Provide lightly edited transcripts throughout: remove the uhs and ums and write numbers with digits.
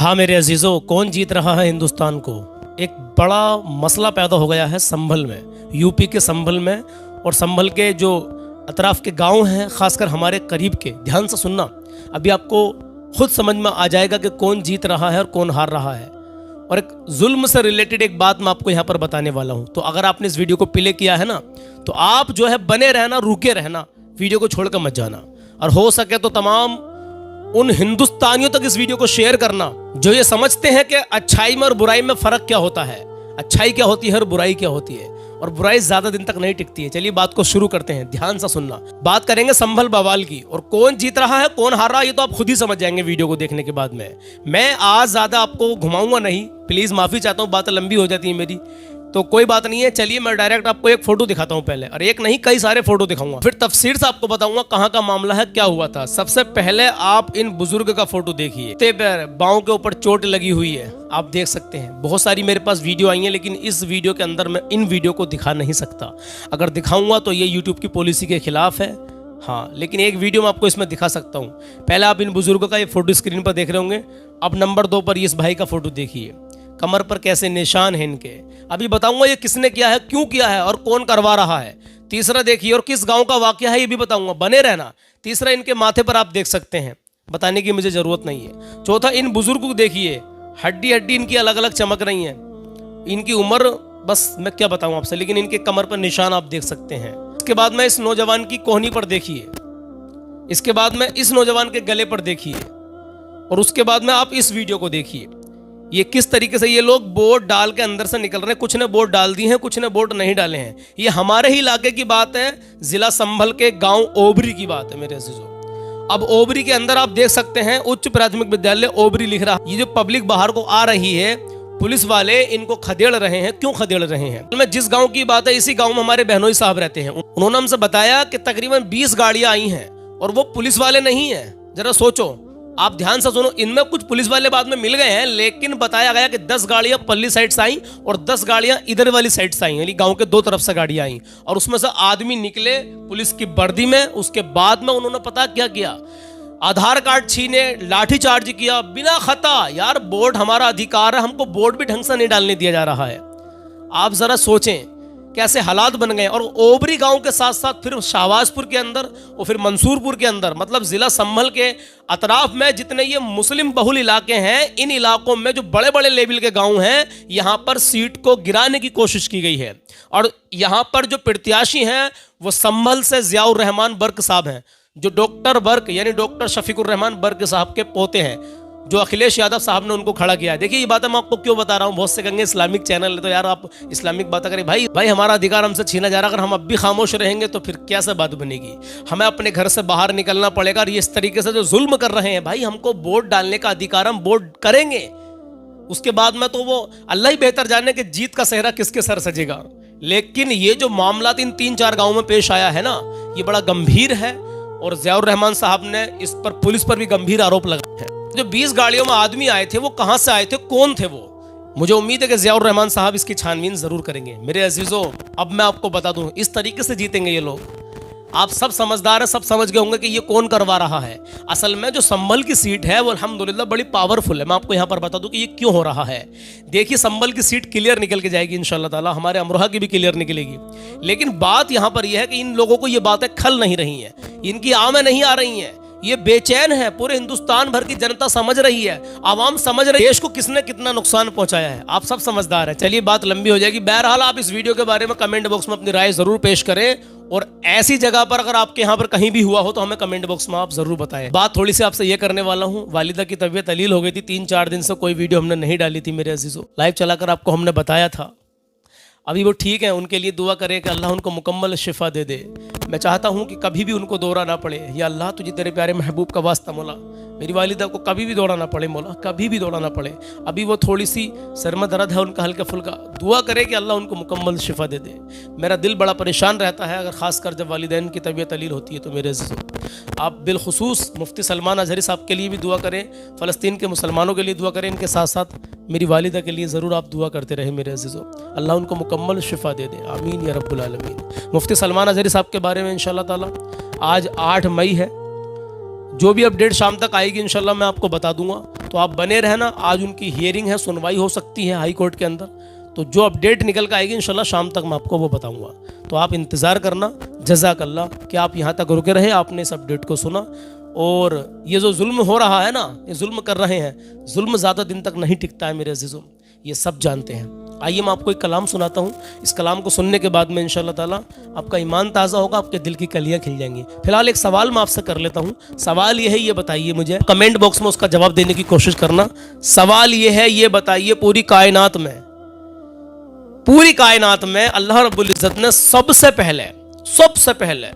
हाँ मेरे अजीज़ों, कौन जीत रहा है हिंदुस्तान को? एक बड़ा मसला पैदा हो गया है संभल में, यूपी के संभल में, और संभल के जो अतराफ़ के गांव हैं, ख़ासकर हमारे करीब के। ध्यान से सुनना, अभी आपको खुद समझ में आ जाएगा कि कौन जीत रहा है और कौन हार रहा है। और एक जुल्म से रिलेटेड एक बात मैं आपको यहाँ पर बताने वाला हूँ। तो अगर आपने इस वीडियो को प्ले किया है ना, तो आप जो है बने रहना, रुके रहना, वीडियो को छोड़कर मत जाना। और हो सके तो तमाम उन हिंदुस्तानियों तक इस वीडियो को शेयर करना जो ये समझते हैं कि अच्छाई में और बुराई में फ़र्क क्या होता है, अच्छाई क्या होती है और बुराई क्या होती है, और बुराई ज़्यादा दिन तक नहीं टिकती है। चलिए बात को शुरू करते हैं, ध्यान से सुनना। बात करेंगे संभल बवाल की, और कौन जीत रहा है कौन हार रहा है ये तो आप खुद ही समझ जाएंगे वीडियो को देखने के बाद में। मैं आज ज़्यादा आपको घुमाऊंगा नहीं, प्लीज़ माफ़ी चाहता हूँ, बात लंबी हो जाती है मेरी, तो कोई बात नहीं है। चलिए मैं डायरेक्ट आपको एक फोटो दिखाता हूं पहले, और एक नहीं कई सारे फोटो दिखाऊंगा, फिर तफसीर से आपको बताऊंगा कहां का मामला है, क्या हुआ था। सबसे पहले आप इन बुजुर्ग का फोटो देखिए, बाहों के ऊपर चोट लगी हुई है, आप देख सकते हैं। बहुत सारी मेरे पास वीडियो आई है, लेकिन इस वीडियो के अंदर मैं इन वीडियो को दिखा नहीं सकता। अगर दिखाऊंगा तो ये यूट्यूब की पॉलिसी के खिलाफ है। हाँ, लेकिन एक वीडियो मैं आपको इसमें दिखा सकता हूँ। पहले आप इन बुजुर्गों का ये फोटो स्क्रीन पर देख रहे होंगे। अब नंबर 2 पर इस भाई का फोटो देखिए, कमर पर कैसे निशान हैं इनके। अभी बताऊंगा ये किसने किया है, क्यों किया है और कौन करवा रहा है। तीसरा देखिए, और किस गांव का वाकया है ये भी बताऊंगा, बने रहना। तीसरा, इनके माथे पर आप देख सकते हैं, बताने की मुझे जरूरत नहीं है। चौथा, इन बुजुर्ग को देखिए, हड्डी हड्डी इनकी अलग अलग चमक रही है। इनकी उम्र बस मैं क्या बताऊं आपसे, लेकिन इनके कमर पर निशान आप देख सकते हैं। इसके बाद में इस नौजवान की कोहनी पर देखिए, इसके बाद में इस नौजवान के गले पर देखिए, और उसके बाद में आप इस वीडियो को देखिए। ये किस तरीके से ये लोग बोट डाल के अंदर से निकल रहे हैं। कुछ ने बोट डाल दी है, कुछ ने बोट नहीं डाले हैं। ये हमारे ही इलाके की बात है, जिला संभल के गांव ओबरी की बात है मेरे अजीजों। अब ओबरी के अंदर आप देख सकते हैं उच्च प्राथमिक विद्यालय ओबरी लिख रहा। ये जो पब्लिक बाहर को आ रही है, पुलिस वाले इनको खदेड़ रहे हैं। क्यों खदेड़ रहे हैं? मैं जिस गाँव की बात है, इसी गाँव में हमारे बहनोई साहब रहते हैं। उन्होंने हमसे बताया कि तकरीबन 20 गाड़ियां आई हैं, और वो पुलिस वाले नहीं है। जरा सोचो, आप ध्यान से सुनो, इनमें कुछ पुलिस वाले बाद में मिल गए हैं, लेकिन बताया गया कि 10 गाड़ियां पल्ली साइड से आई और 10 गाड़ियां इधर वाली साइड से आई, यानी गांव के 2 तरफ से गाड़ियां आई, और उसमें से आदमी निकले पुलिस की वर्दी में। उसके बाद में उन्होंने पता क्या किया, आधार कार्ड छीने, लाठी चार्ज किया बिना खता। यार वोट हमारा अधिकार है, हमको वोट भी ढंग से नहीं डालने दिया जा रहा है। आप जरा सोचें कैसे हालात बन गए। और ओबरी गांव के साथ साथ फिर शाहबाजपुर के अंदर और फिर मंसूरपुर के अंदर, मतलब जिला संभल के अतराफ में जितने ये मुस्लिम बहुल इलाके हैं, इन इलाकों में जो बड़े बड़े लेवल के गांव हैं, यहां पर सीट को गिराने की कोशिश की गई है। और यहां पर जो प्रत्याशी हैं वो संभल से ज़ियाउर रहमान बर्क साहब हैं, जो डॉक्टर बर्क यानी डॉक्टर शफीकुर रहमान बर्क साहब के पोते हैं, जो अखिलेश यादव साहब ने उनको खड़ा किया है। देखिए ये बात मैं आपको क्यों बता रहा हूँ। बहुत से कहेंगे इस्लामिक चैनल है तो यार आप इस्लामिक बातें करें। भाई हमारा अधिकार हमसे छीना जा रहा है। अगर हम अब भी खामोश रहेंगे तो फिर कैसे बात बनेगी? हमें अपने घर से बाहर निकलना पड़ेगा। और ये इस तरीके से जो जुल्म कर रहे हैं, भाई हमको वोट डालने का अधिकार, हम वोट करेंगे। उसके बाद में तो वो अल्लाह ही बेहतर जाने कि जीत का सेहरा किसके सर सजेगा। लेकिन ये जो मामला 3-4 गाँव में पेश आया है ना, ये बड़ा गंभीर है, और ज़ियाउर रहमान साहब ने इस पर पुलिस पर भी गंभीर आरोप लगाए हैं। जो 20 गाड़ियों में आदमी आए थे वो कहां से आए थे, कौन थे वो? मुझे उम्मीद है कि ज़ियाउर रहमान साहब इसकी छानबीन जरूर करेंगे। मेरे अजीजों, अब मैं आपको बता दूं, इस तरीके से जीतेंगे ये लोग। आप सब समझदार हैं, सब समझ गए होंगे कि ये कौन करवा रहा है। असल में जो संभल की सीट है वो अल्हम्दुलिल्लाह बड़ी पावरफुल है। मैं आपको यहाँ पर बता दूं कि ये क्यों हो रहा है। देखिए संभल की सीट क्लियर निकल के जाएगी इंशाल्लाह ताला, हमारे अमरोहा की भी क्लियर निकलेगी। लेकिन बात यहाँ पर यह है कि इन लोगों को ये बातें खल नहीं रही हैं, इनकी आमें नहीं आ रही हैं। ये बेचैन है, पूरे हिंदुस्तान भर की जनता समझ रही है, आवाम समझ रही है देश को किसने कितना नुकसान पहुंचाया है। आप सब समझदार हैं। चलिए बात लंबी हो जाएगी। बहरहाल आप इस वीडियो के बारे में कमेंट बॉक्स में अपनी राय जरूर पेश करें, और ऐसी जगह पर अगर आपके यहाँ पर कहीं भी हुआ हो तो हमें कमेंट बॉक्स में आप जरूर बताएं। बात थोड़ी सी आपसे ये करने वाला हूँ, वालिदा की तबीयत अलील हो गई थी, 3-4 दिन से कोई वीडियो हमने नहीं डाली थी मेरे अजीजों। लाइव चलाकर आपको हमने बताया था, अभी वो ठीक है। उनके लिए दुआ करें कि अल्लाह उनको मुकम्मल शिफा दे दे। मैं चाहता हूं कि कभी भी उनको दौरा ना पड़े। या अल्लाह तुझे तेरे प्यारे महबूब का वास्ता मौला, मेरी वालिदा को कभी भी दौरा ना पड़े मौला, कभी भी दौरा ना पड़े। अभी वो थोड़ी सी सर में दर्द है उनका हल्का फुल्का, दुआ करे कि अल्लाह उनको मुकम्मल शिफा दे दे। मेरा दिल बड़ा परेशान रहता है अगर ख़ासकर जब वालिदैन की तबीयत अलील होती है। तो मेरे अज़ीज़ों, आप बिलखुसूस मुफ्ती सलमान अज़हरी साहब के लिए भी दुआ करें, फ़लस्तीन के मुसलमानों के लिए दुआ करें, इनके साथ साथ मेरी वालिदा के लिए ज़रूर आप दुआ करते रहें मेरे अज़ीज़ों। अल्लाह उनको मुकम्मल शिफा दे दे, आमीन या रब्बुल आलमीन। मुफ्ती सलमान अज़हरी साहब के बारे में इंशाअल्लाह ताला आज 8 मई है, जो भी अपडेट शाम तक आएगी इंशाल्लाह मैं आपको बता दूंगा। तो आप बने रहना। आज उनकी हियरिंग है, सुनवाई हो सकती है हाई कोर्ट के अंदर, तो जो अपडेट निकल कर आएगी इंशाल्लाह शाम तक मैं आपको वो बताऊंगा। तो आप इंतज़ार करना। जज़ाकल्लाह कि आप यहाँ तक रुके रहे, आपने इस अपडेट को सुना। और ये जो जुल्म हो रहा है ना, ये जुल्म कर रहे हैं, जुल्म ज़्यादा दिन तक नहीं टिकता है मेरे अज़ीज़ों, ये सब जानते हैं। आइए मैं आपको एक कलाम सुनाता हूँ। इस कलाम को सुनने के बाद में इंशाल्लाह ताला आपका ईमान ताज़ा होगा, आपके दिल की कलियाँ खिल जाएंगी। फिलहाल एक सवाल मैं आपसे कर लेता हूँ। सवाल ये है, ये बताइए मुझे, कमेंट बॉक्स में उसका जवाब देने की कोशिश करना। सवाल ये है, ये बताइए, पूरी कायनात में अल्लाह रब्बुल इज़्ज़त ने सबसे पहले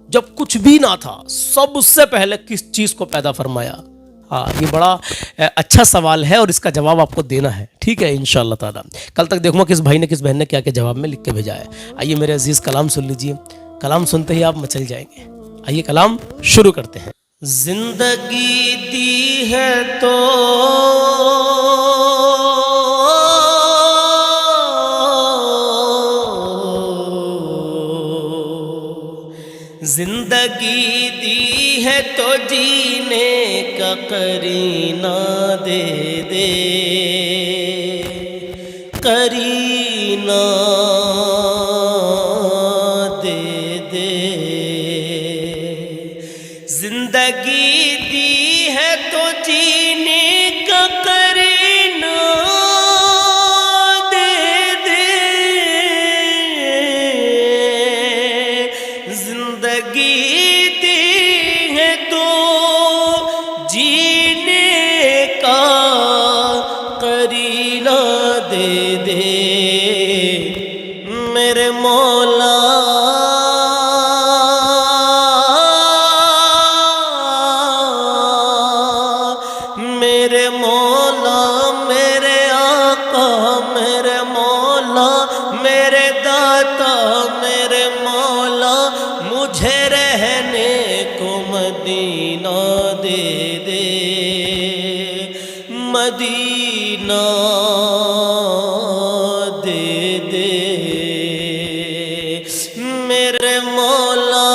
जब कुछ भी ना था, सबसे पहले किस चीज़ को पैदा फरमाया? हाँ, ये बड़ा अच्छा सवाल है और इसका जवाब आपको देना है, ठीक है इंशाअल्लाह ताला। कल तक देखूंगा किस भाई ने किस बहन ने क्या क्या जवाब में लिख के भेजा है। आइए मेरे अजीज़, कलाम सुन लीजिए। कलाम सुनते ही आप मचल जाएंगे। आइए कलाम शुरू करते हैं। जिंदगी दी है तो जिंदगी दी है तो जीने का करीना दे दे, करीना दे दे। जिंदगी दी है तो जीने का करीना दे दे, जिंदगी मेरे मौला, मेरे मौला, मेरे आका, मेरे मौला, मेरे दाता, मेरे मौला, मुझे रहने को मदीना दे दे, मदीना दे दे। मेरे मौला,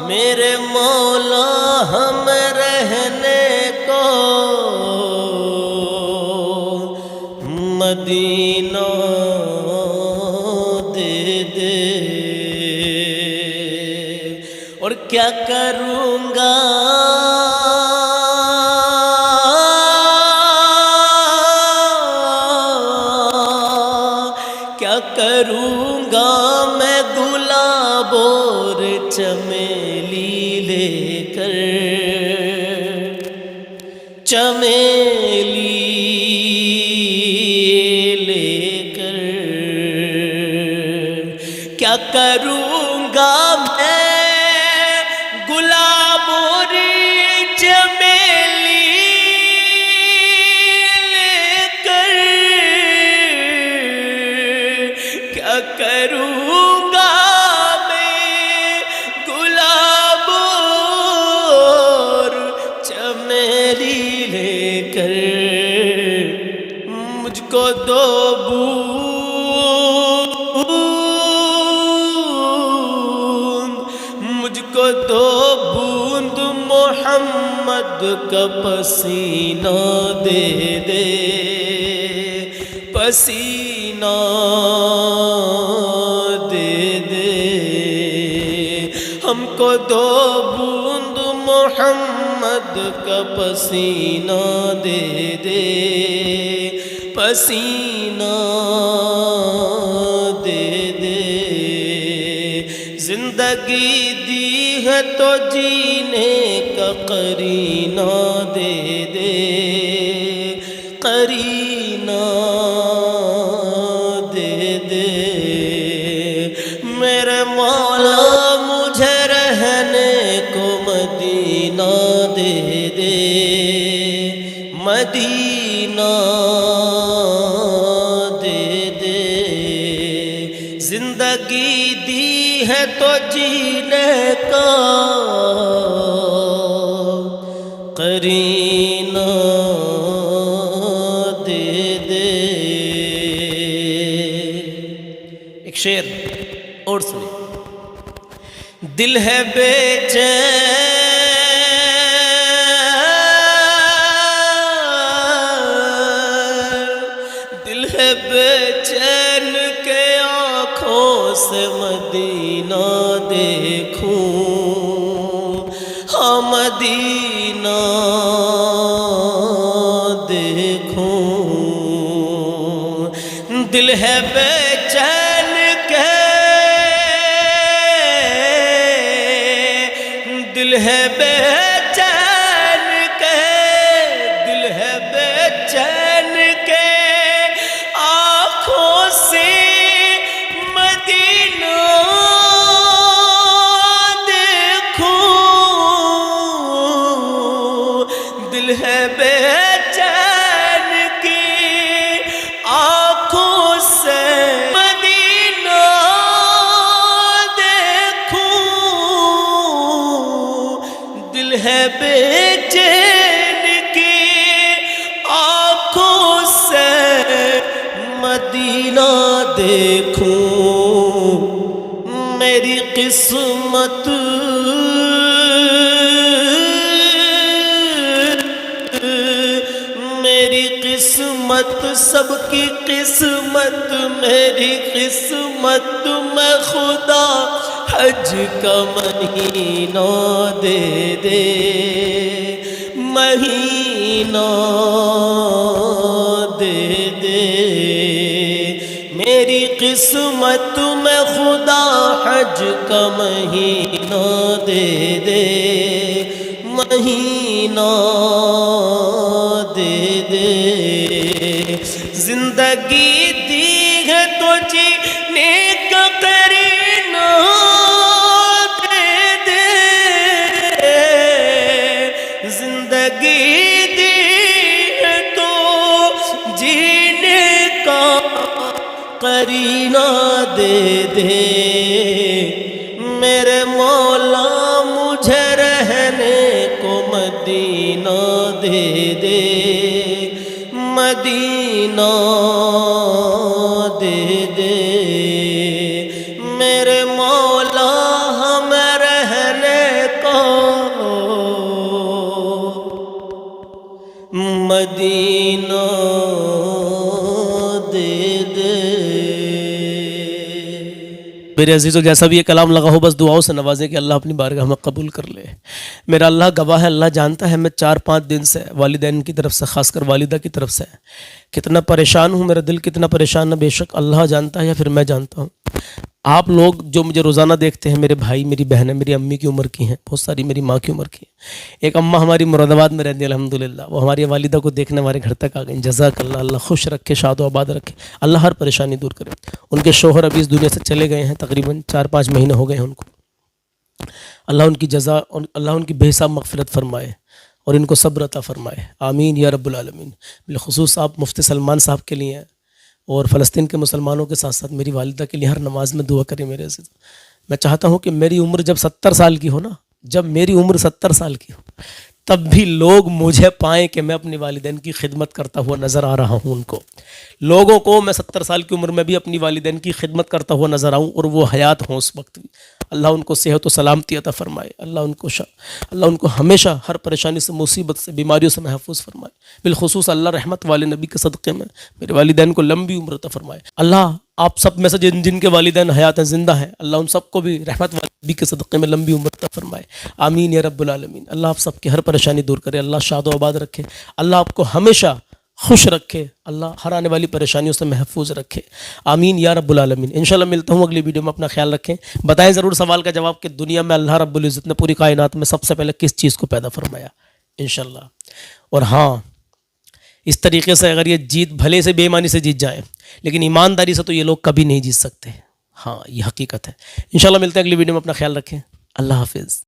मेरे मौला, हम रहने को मदीना दे दे। और क्या करूँगा करूँगा मैं गुलाब और चमेली लेकर, चमेली लेकर। क्या करूँगा मैं गुलाब और चमेली लेकर, क्या करूँगा मैं गुलाब और चमेली लेकर। मुझको दो मुझको दो बूंद मोहम्मद का पसीना दे दे, पसीना दे दे। हमको दो बूंद मोहम्मद का पसीना दे दे, पसीना दे दे। जिंदगी दी है तो जीने का करीना दे दे, करीना दे दे। मेरे मौला, मुझे रहने को मदीना दे दे, मदीना दे दे। जिंदगी दी है तो जीने का करीना दे दे। एक शेर और सुनिए। दिल है बेचैन, दिल है बेचैन के आँखों से मदीना देखूं, हाँ मदीना देखूं। दिल है बेचैन के, दिल है बेचैन के, दिल है बेचैन के आँखों से मदीना देखूं, दिल है बेचैन की आँखों से मदीना देखूं, दिल है बेचैन की आँखों से मदीना देखूं। मेरी किस्मत मेरी किस्मत सबकी किस्मत, मेरी किस्मत में खुदा हज का महीना दे दे, महीना दे दे। मेरी किस्मत में खुदा हज का महीना दे दे, महीना दे दे। जिंदगी दी है तो जीने का करीना दे दे, जिंदगी दी है तो जीने का करीना दे दे। मेरे मौला मुझे रहने को मदीना दे दे, मदीना दे दे। मेरे मौला हमें रहने को मदीना दे दे। मेरे अजीज़ों, जैसा भी ये कलाम लगा हो, बस दुआओं से नवाजें कि अल्लाह अपनी बारगाह में कबूल कर ले। मेरा अल्लाह गवाह है, अल्लाह जानता है मैं 4-5 दिन से वालिदैन की तरफ से, ख़ासकर वालिदा की तरफ से कितना परेशान हूँ। मेरा दिल कितना परेशान है बेशक अल्लाह जानता है या फिर मैं जानता हूँ। आप लोग जो मुझे रोज़ाना देखते हैं, मेरे भाई मेरी बहनें मेरी अम्मी की उम्र की हैं, बहुत सारी मेरी माँ की उम्र की हैं। एक अम्मा हमारी मुरादाबाद में रहती है अल्हम्दुलिल्लाह, वो हमारी वालिदा को देखने हमारे घर तक आ गई। जज़ाकल्लाह, अल्लाह खुश रखे, शादो आबाद रखे, अल्लाह हर परेशानी दूर करे। उनके शोहर अभी इस दुनिया से चले गए हैं, तकरीबन 4-5 महीने हो गए हैं उनको। अल्लाह उनकी जज़ा, अल्लाह उनकी बेहिसाब मग़फ़िरत फ़रमाए और इनको सब्र अता फ़रमाए, आमीन या रब्बुल आलमीन। बिलख़ुसूस आप मुफ्ती सलमान साहब के लिए और फ़लस्तीन के मुसलमानों के साथ साथ मेरी वालिदा के लिए हर नमाज में दुआ करें मेरे अज़ीज़। मैं चाहता हूँ कि मेरी उम्र जब 70 साल की हो ना, जब मेरी उम्र 70 साल की हो, तब भी लोग मुझे पाएँ कि मैं अपनी वालिदैन की खिदमत करता हुआ नज़र आ रहा हूँ। उनको लोगों को मैं 70 साल की उम्र में भी अपनी वालिदैन की खिदमत करता हुआ नज़र आऊँ और वो हयात हों उस वक्त भी। अल्लाह उनको सेहत व सलामती अता फ़रमाए, अल्लाह उनको हमेशा हर परेशानी से, मुसीबत से, बीमारियों से महफूज फरमाए। बिलख़ुसूस अल्लाह रहमत वाले नबी के सदक़े में मेरे वालिदैन को लंबी उम्र अता फ़रमाए। अल्लाह आप सब में से जिनके वालिदैन हयात हैं, ज़िंदा हैं, अल्लाह उन सबको भी रहमत वाले नबी के सदक़े में लंबी उम्र अता फ़रमाए, आमीन या रब्बुल आलमीन। अल्लाह आप सबकी हर परेशानी दूर करे, अल्लाह शादो आबाद रखे, अल्लाह आपको हमेशा खुश रखे, अल्लाह हर आने वाली परेशानियों से महफूज रखे, आमीन या रब्बुल आलमीन। इंशाल्लाह मिलता हूँ अगली वीडियो में, अपना ख्याल रखें। बताएं ज़रूर सवाल का जवाब कि दुनिया में अल्लाह रब्बुल इज़्ज़त ने पूरी कायनात में सबसे पहले किस चीज़ को पैदा फरमाया, इंशाल्लाह। और हाँ, इस तरीके से अगर ये जीत भले से बेईमानी से जीत जाए, लेकिन ईमानदारी से तो ये लोग कभी नहीं जीत सकते। हाँ, ये हकीकत है। इंशाल्लाह मिलते हैं अगली वीडियो में, अपना ख्याल रखें, अल्लाह हाफिज़।